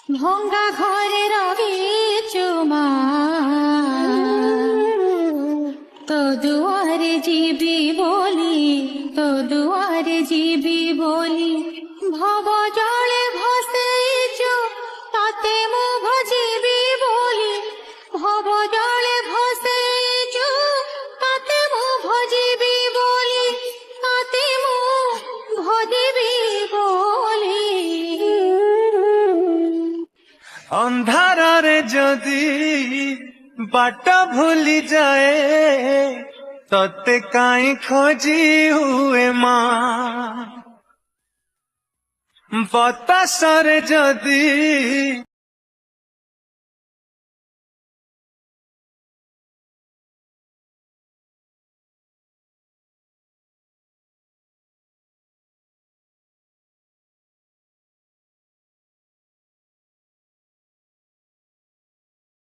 ভঙ্গা ঘরে রহিছু মা, তো দুয়ারে ଯିବି ବୋଲି, তো দুয়ারে ଯିବି ବୋଲି ভব জলে ভসেইছু, তাতে মু ভজিবি বলি। ভব জলে ভসেইছু, তাতে মু ভজিবি বলি, তাতে মু ভজিবি বলি। ଅନ୍ଧାରରେ ଯଦି ବାଟ ଭୁଲି ଯାଏ ତତେ କାହିଁ ଖୋଜି ହୁଏ ମା, ବତାସରେ ଯଦି